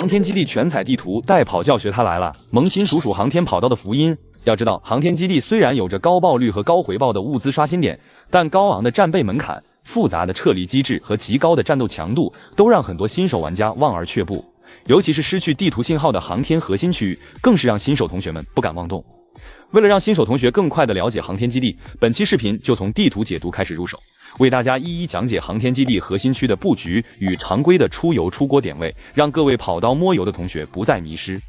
航天基地全彩地图带跑教学它来了，萌新属航天跑道的福音。要知道，航天基地虽然有着高爆率和高回报的物资刷新点，但高昂的战备门槛、复杂的撤离机制和极高的战斗强度，都让很多新手玩家望而却步。尤其是失去地图信号的航天核心区域，更是让新手同学们不敢妄动。为了让新手同学更快地了解航天基地，本期视频就从地图解读开始入手，为大家一一讲解航天基地核心区的布局与常规的出游出锅点位，让各位跑刀摸油的同学不再迷失。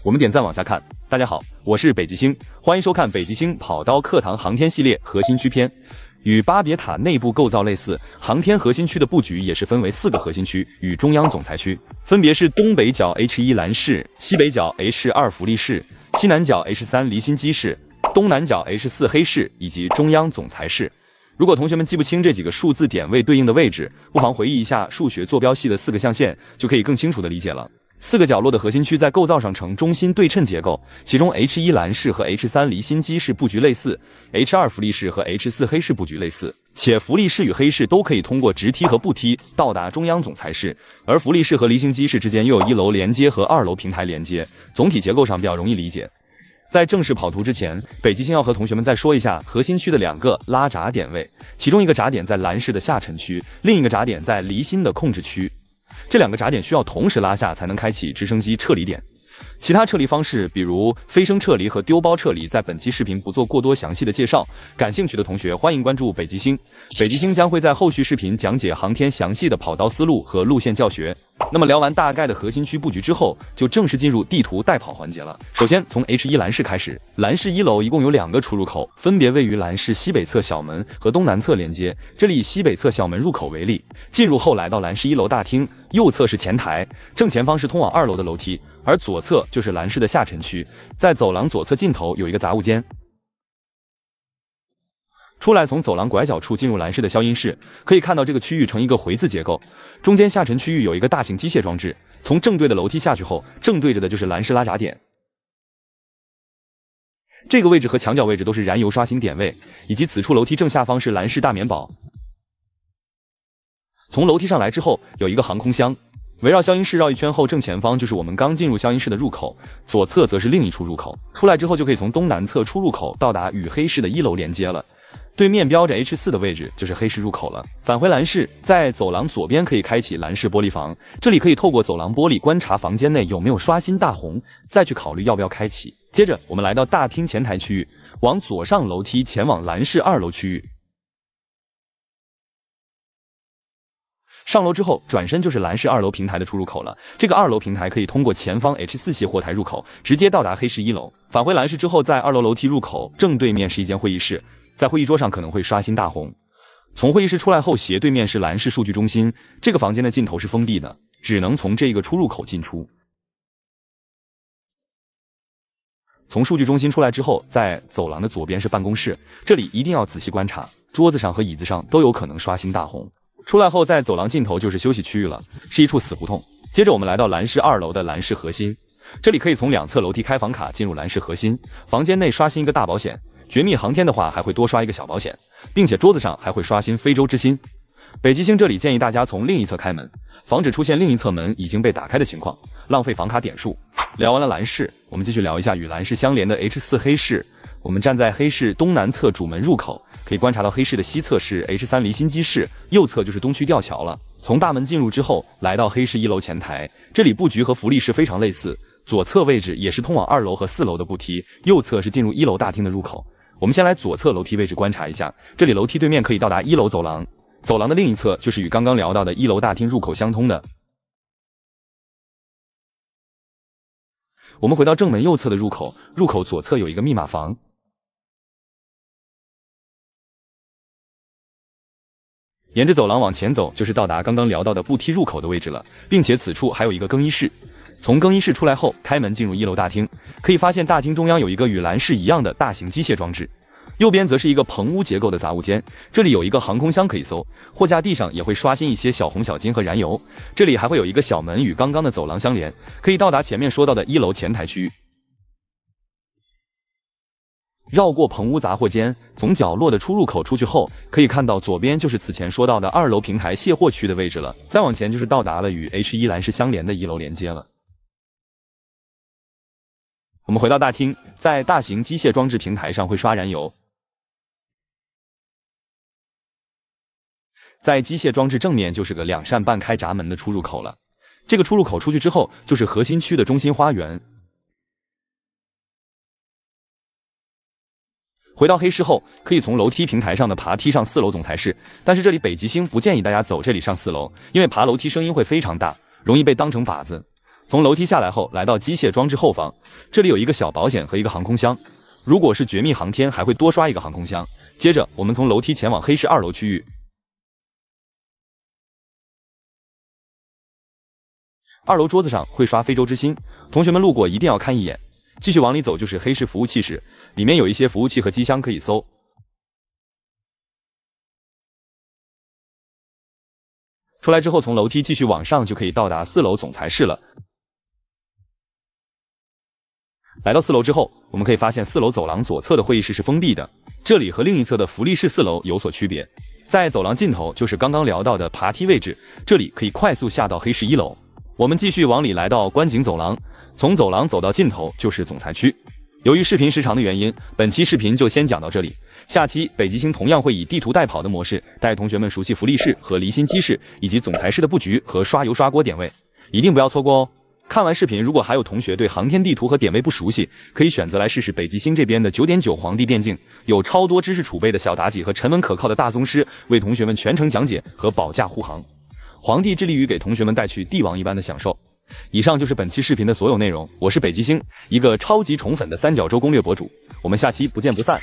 我们点赞往下看。大家好，我是北极星，欢迎收看北极星跑刀课堂航天系列核心区篇。与巴别塔内部构造类似，航天核心区的布局也是分为4个核心区与中央总裁区，分别是东北角 H1 蓝室、西北角 H2 福利室、西南角 H3 离心机室、东南角 H4 黑室以及中央总裁室。如果同学们记不清这几个数字点位对应的位置，不妨回忆一下数学坐标系的4个象限，就可以更清楚地理解了。4个角落的核心区在构造上呈中心对称结构，其中 H1 蓝室和 H3 离心机室布局类似， H2 福利室和 H4 黑室布局类似，且福利室与黑室都可以通过直梯和步梯到达中央总裁室，而福利室和离心机室之间又有1楼连接和2楼平台连接，总体结构上比较容易理解。在正式跑图之前，北极星要和同学们再说一下核心区的2个拉闸点位，其中一个闸点在蓝室的下沉区，另一个闸点在离心的控制区。这2个闸点需要同时拉下才能开启直升机撤离点。其他撤离方式，比如飞升撤离和丢包撤离，在本期视频不做过多详细的介绍，感兴趣的同学欢迎关注北极星。北极星将会在后续视频讲解航天详细的跑道思路和路线教学。那么聊完大概的核心区布局之后，就正式进入地图带跑环节了。首先从 H1 蓝室开始，蓝室1楼一共有2个出入口，分别位于蓝室西北侧小门和东南侧连接。这里以西北侧小门入口为例，进入后来到蓝室1楼大厅，右侧是前台，正前方是通往2楼的楼梯，而左侧就是蓝室的下沉区，在走廊左侧尽头有一个杂物间。出来从走廊拐角处进入蓝室的消音室，可以看到这个区域呈一个回字结构，中间下沉区域有一个大型机械装置，从正对的楼梯下去后，正对着的就是蓝室拉闸点。这个位置和墙角位置都是燃油刷新点位，以及此处楼梯正下方是蓝室大棉堡。从楼梯上来之后有一个航空箱，围绕消音室绕一圈后，正前方就是我们刚进入消音室的入口，左侧则是另一处入口。出来之后就可以从东南侧出入口到达与黑室的1楼连接了。对面标着 H4 的位置就是黑室入口了。返回蓝室，在走廊左边可以开启蓝室玻璃房，这里可以透过走廊玻璃观察房间内有没有刷新大红，再去考虑要不要开启。接着我们来到大厅前台区域，往左上楼梯前往蓝室2楼区域。上楼之后转身就是蓝室2楼平台的出入口了，这个2楼平台可以通过前方 H4 系货台入口直接到达黑室1楼。返回蓝室之后，在2楼楼梯入口正对面是一间会议室，在会议桌上可能会刷新大红。从会议室出来后，斜对面是蓝室数据中心，这个房间的尽头是封闭的，只能从这个出入口进出。从数据中心出来之后，在走廊的左边是办公室，这里一定要仔细观察，桌子上和椅子上都有可能刷新大红。出来后，在走廊尽头就是休息区域了，是一处死胡同。接着我们来到蓝室2楼的蓝室核心，这里可以从2侧楼梯开房卡进入蓝室核心，房间内刷新一个大保险，绝密航天的话还会多刷一个小保险，并且桌子上还会刷新非洲之心。北极星这里建议大家从另一侧开门，防止出现另一侧门已经被打开的情况，浪费房卡点数。聊完了蓝室，我们继续聊一下与蓝室相连的 H4 黑室。我们站在黑室东南侧主门入口，可以观察到黑室的西侧是 H3 离心机室，右侧就是东区吊桥了。从大门进入之后，来到黑室1楼前台，这里布局和福利室非常类似，左侧位置也是通往2楼和4楼的步梯，右侧是进入1楼大厅的入口。我们先来左侧楼梯位置观察一下，这里楼梯对面可以到达1楼走廊，走廊的另一侧就是与刚刚聊到的1楼大厅入口相通的。我们回到正门右侧的入口，入口左侧有一个密码房。沿着走廊往前走，就是到达刚刚聊到的步梯入口的位置了，并且此处还有一个更衣室。从更衣室出来后，开门进入1楼大厅，可以发现大厅中央有一个与蓝室一样的大型机械装置，右边则是一个棚屋结构的杂物间，这里有一个航空箱可以搜，货架地上也会刷新一些小红小金和燃油，这里还会有一个小门与刚刚的走廊相连，可以到达前面说到的1楼前台区域。绕过棚屋杂货间，从角落的出入口出去后，可以看到左边就是此前说到的2楼平台卸货区的位置了，再往前就是到达了与 H1 蓝室相连的1楼连接了。我们回到大厅，在大型机械装置平台上会刷燃油。在机械装置正面就是个2扇半开闸门的出入口了。这个出入口出去之后，就是核心区的中心花园。回到黑市后，可以从楼梯平台上的爬梯上4楼总裁室，但是这里北极星不建议大家走这里上4楼，因为爬楼梯声音会非常大，容易被当成靶子。从楼梯下来后，来到机械装置后方，这里有一个小保险和一个航空箱，如果是绝密航天，还会多刷一个航空箱。接着，我们从楼梯前往黑市2楼区域。2楼桌子上会刷非洲之星，同学们路过一定要看一眼。继续往里走就是黑市服务器室，里面有一些服务器和机箱可以搜。出来之后从楼梯继续往上就可以到达4楼总裁室了。来到4楼之后，我们可以发现4楼走廊左侧的会议室是封闭的，这里和另一侧的福利室4楼有所区别。在走廊尽头就是刚刚聊到的爬梯位置，这里可以快速下到黑市1楼。我们继续往里来到观景走廊，从走廊走到尽头就是总裁区。由于视频时长的原因，本期视频就先讲到这里。下期北极星同样会以地图带跑的模式，带同学们熟悉福利室和离心机室以及总裁室的布局和刷油刷锅点位，一定不要错过哦。看完视频，如果还有同学对航天地图和点位不熟悉，可以选择来试试北极星这边的9.9皇帝电竞，有超多知识储备的小妲己和沉稳可靠的大宗师为同学们全程讲解和保驾护航。皇帝致力于给同学们带去帝王一般的享受。以上就是本期视频的所有内容，我是北极星，一个超级宠粉的三角洲攻略博主，我们下期不见不散。